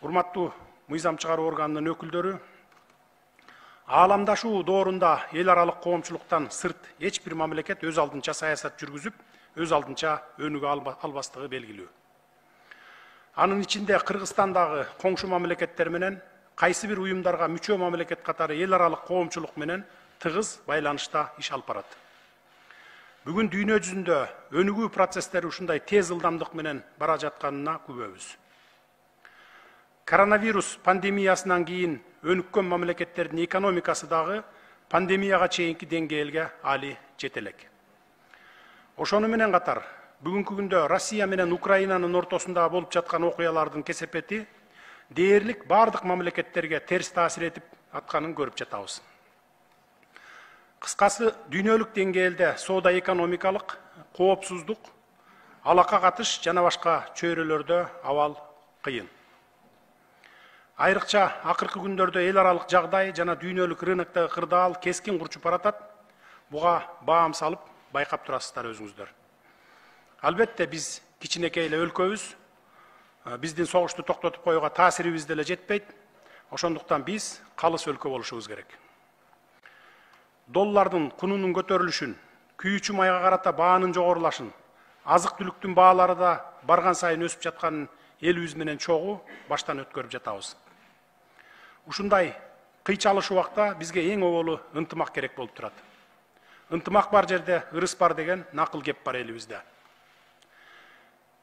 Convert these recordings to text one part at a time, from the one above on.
Урматтуу мыйзам чыгаруу органынын өкүлдөрү, ааламдашуу доорунда эл аралык коомчулуктан сырт эч бир мамлекет өз алдынча саясат жүргүзүп, өз алдынча өнүгө албастыгы белгилүү. Анын ичинде Кыргызстандагы коңшу мамлекеттер менен кайсы бир уюмдарга мүчө мамлекет катары эл аралык коомчулук менен тыгыз байланышта иш алып барат. Бүгүн дүйнө жүзүндө өнүгүү процесстери ушундай тез ылдамдык менен бара жатканына күбөбүз. Коронавирус пандемиясынан кийин өнүккөн мамлекеттердин экономикасы дагы пандемияга чейинки деңгээлге али жете элек. Ошону менен катар, бүгүнкү күндө Россия менен Украинанын ортосунда болуп жаткан окуялардын кесепети дээрлик бардык мамлекеттерге терс таасир этип атканын көрүп жатабыз. Кыскасы, дүйнөлүк деңгээлде соода экономикалык, коопсуздук, алака катыш жана башка чөйрөлөрдө абал кыйын. Айрыкча акыркы күндөрдө эл аралык жагдай жана дүйнөлүк рыноктогу кырдаал кескин курчуп баратат. Буга баам салып байкап турасыздар өзүңүздөр. Албетте биз кичинекей эле өлкөбүз. Биздин согушту токтотуп коюуга таасирибиз деле жетпейт. Ошондуктан биз калыс өлкө болушубуз керек. Доллардын кунунун көтөрүлүшүн, күйүүчү майга карата баанын жогорулашын, азык түлүктүн баалары да барган сайын өсүп жатканын элибиз менен чогуу баштан өткөрүп жатабыз. Ушундай кыйчалыш убакта бизге эң оболу ынтымак керек болуп турат. Ынтымак бар жерде ырыс бар деген накыл кеп бар элибизде.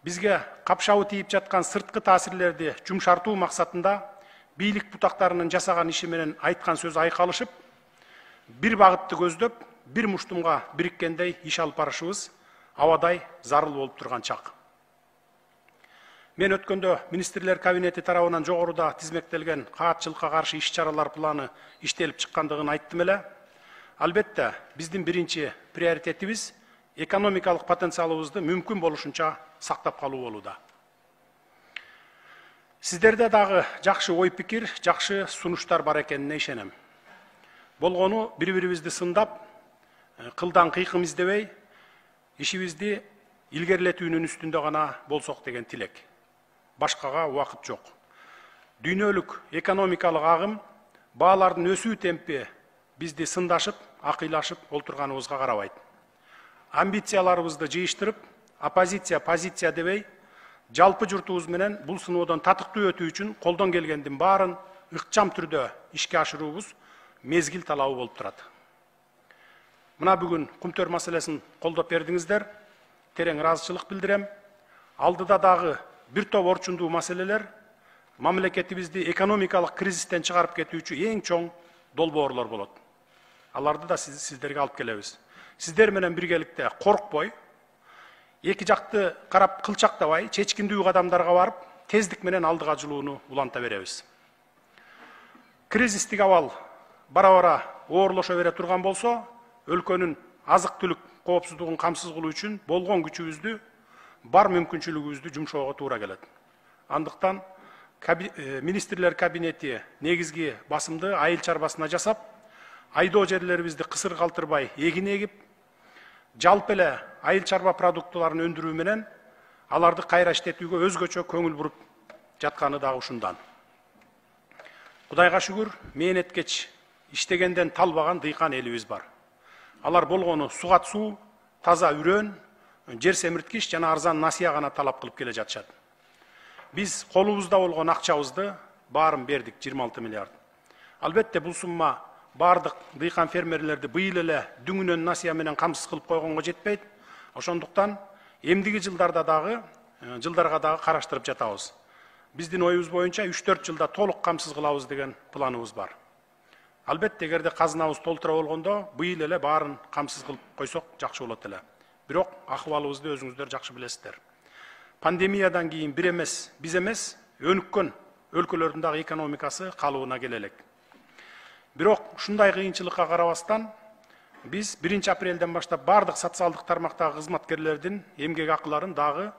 Бизге капшабы тийип жаткан сырткы таасирлерди жумшартуу максатында бийлик бутактарынын жасаган иши менен айткан сөз айкалышып, бир багытты көздөп, бир муштумга бириккендей иш алып барышыбыз абадай зарыл болуп турган чак. Мен өткөндө министрлер кабинети тарабынан жогоруда тизмектелген каатчылыкка каршы иш-чаралар планы иштелип чыккандыгын айттым эле. Албетте, биздин биринчи приоритетибиз экономикалык потенциалыбызды мүмкүн болушунча сактап калуу болууда. Сиздерде дагы жакшы ой пикир, жакшы сунуштар бар экенине ишенем. Болгону бири-бирибизди сындап, кылдан кыйкым издебей, ишибизди илгерилетүүнүн үстүндө гана болсок деген тилек. Башкага убакыт жок. Дүйнөлүк экономикалык агым, баалардын өсүү темпи бизди сындашып, акыйлашып олтурганыбызга карабайт. Амбицияларыбызды жыйыштырып, позиция дебей, жалпы журтубуз менен бул сыноодон татыктуу өтүү үчүн колдон келгендин баарын ыкчам түрдө ишке ашыруубуз мезгил талабы болуп турат. Мына бүгүн кумтөр маселесин колдоп бердиңиздер. Терең ыраазычылык билдирем. Алдыда дагы бир топ орчундуу маселелер мамлекетибизди экономикалык кризистен чыгарып кетүүчү эң чоң долбоорлор болот. Аларды да сиздерге алып келебиз. Сиздер менен биргеликте коркпой, эки жакты карап кылчактабай, чечкиндүү кадамдарга барып, тездик менен алдыга жылууну уланта беребиз. Кризистик абал бара-бара оорлошо бере турган болсо, өлкөнүн азык-түлүк коопсуздугун камсыз кылуу үчүн болгон күчүбүздү, бар мүмкүнчүлүгүбүздү жумшоого туура келет. Андыктан министрлер кабинети негизги басымды айыл чарбасына жасап, айдоо жерлерибизди кысыр калтырбай эгин эгип, жалпы эле айыл чарба продуктыларын өндүрүү менен аларды кайра иштетүүгө өзгөчө көңүл буруп жатканы дагы ушундан. Кудайга шүгүр, мээнеткеч иштегенден талбаган дыйкан элибиз бар. Алар болгону сугат суу, таза үрөн, жер семирткич жана арзан насыя гана талап кылып келе жатышат. Биз колубузда болгон акчабызды баарын бердик, 26 миллиард. Албетте бул сумма бардык дыйкан фермерлерди быйыл эле дүңүнөн насыя менен камсыз кылып койгонго жетпейт. Ошондуктан эмдиги жылдарга дагы караштырып жатабыз. Биздин оюбуз боюнча 3-4 жылда толук камсыз кылабыз деген планыбыз бар. Албетте, эгерде казынабыз толтура болгондо, быйыл эле баарын камсыз кылып койсок жакшы болот эле. Бирок акыбалыбызды өзүңүздөр жакшы билесиздер. Пандемиядан кийин биз эмес, өнүккөн өлкөлөрдүн дагы экономикасы калыбына келе элек. Бирок ушундай кыйынчылыкка карабастан, биз 1 апрелден баштап бардык социалдык тармактагы кызматкерлердин эмгек акыларын дагы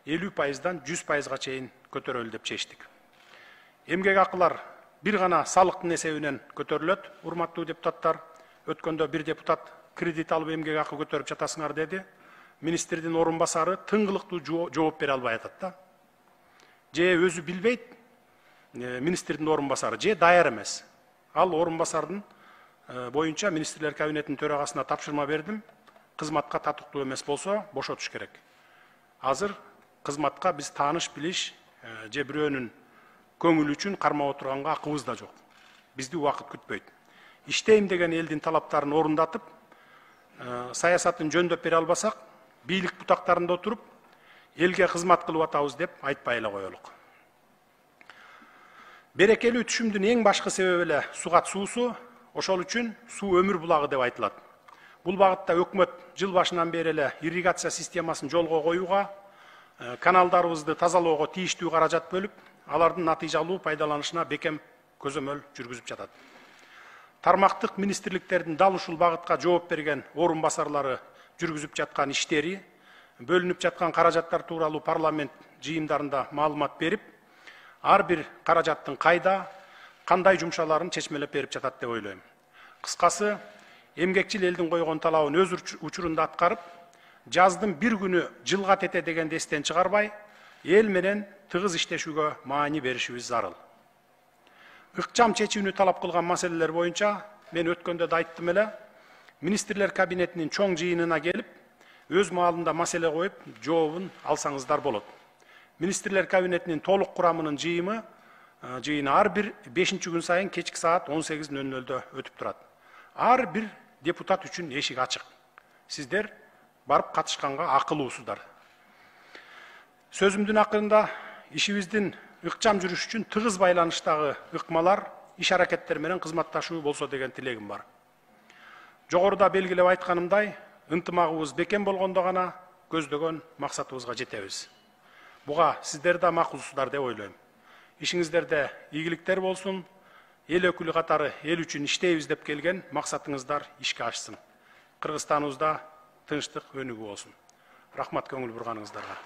50%-дан 100%-га чейин көтөрөлү деп чечтик. Эмгек акылар бир гана салыктын эсебинен көтөрүлөт, урматтуу депутаттар. Өткөндө бир депутат кредит алып эмгек акы көтөрүп жатасыңар деди. Министрдин орун басары тыңгылыктуу жооп бере албай атат да. Же өзү билбейт, министрдин орун басары же даяр эмес. Ал орун басардын боюнча министрлер кабинетинин төрагасына тапшырма бердим. Кызматка татыктуу эмес болсо бошотуш керек. Азыр кызматка биз тааныш билиш же бирөөнүн көңүлү үчүн кармап отурганга акыбыз да жок. Бизди убакыт күтпөйт. Иштейм деген элдин талаптарын орундатып, саясатын жөндөп бере албасак, бийлик бутактарында отуруп, элге кызмат кылып атабыз деп айтпай эле коелук. Берекелүү түшүмдүн эң башкы себеби эле сугат суусу, ошол үчүн суу өмүр булагы деп айтылат. Бул багытта өкмөт жыл башынан бери эле ирригация системасын жолго коюуга, каналдарыбызды тазалоого тийиштүү каражат бөлүп, алардын натыйжалуу пайдаланышына бекем көзөмөл жүргүзүп жатат. Тармактык министрликтердин дал ушул багытка жооп берген орун басарлары жүргүзүп жаткан иштери, бөлүнүп жаткан каражаттар тууралуу парламент жыйындарында маалымат берип, ар бир каражаттын кайда, кандай жумшаларын чечмелеп берип жатат деп ойлойм. Кыскасы, эмгекчил элдин койгон талабын өз учурунда аткарып, жаздын бир күнү жылга тете дегенди эстен чыгарбай, эл менен тыгыз иштешүүгө маани беришибиз зарыл. Ыкчам чечүүнү талап кылган маселелер боюнча мен өткөндө да айттым эле, министрлер кабинетинин чоң жыйынына келип, өз маалында маселе коюп, жообун алсаңыздар болот. Министрлер кабинетинин толук курамынын жыйыны ар бир 5-күн сайын кечки саат 18:00-дө өтүп турат. Ар бир депутат үчүн эшик ачык. Сиздер барып катышканга акылуусуздар. Сөзүмдүн акырында ишибиздин ыкчам жүрүш үчүн тыгыз байланыштагы ыкмалар, иш аракеттер менен кызматташуу болсо деген тилегим бар. Жогоруда белгилеп айтканымдай, ынтымагыбыз бекем болгондо гана көздөгөн максатыбызга жетебиз. Буга сиздер да макулсуздар деп ойлойм. Ишиңиздерде ийгиликтер болсун, эл өкүлү катары эл үчүн иштейбиз деп келген максатыңыздар ишке ашсын. Кыргызстаныбызда тынчтык өнүгүү болсун. Рахмат көңүл бурганыңыздарга.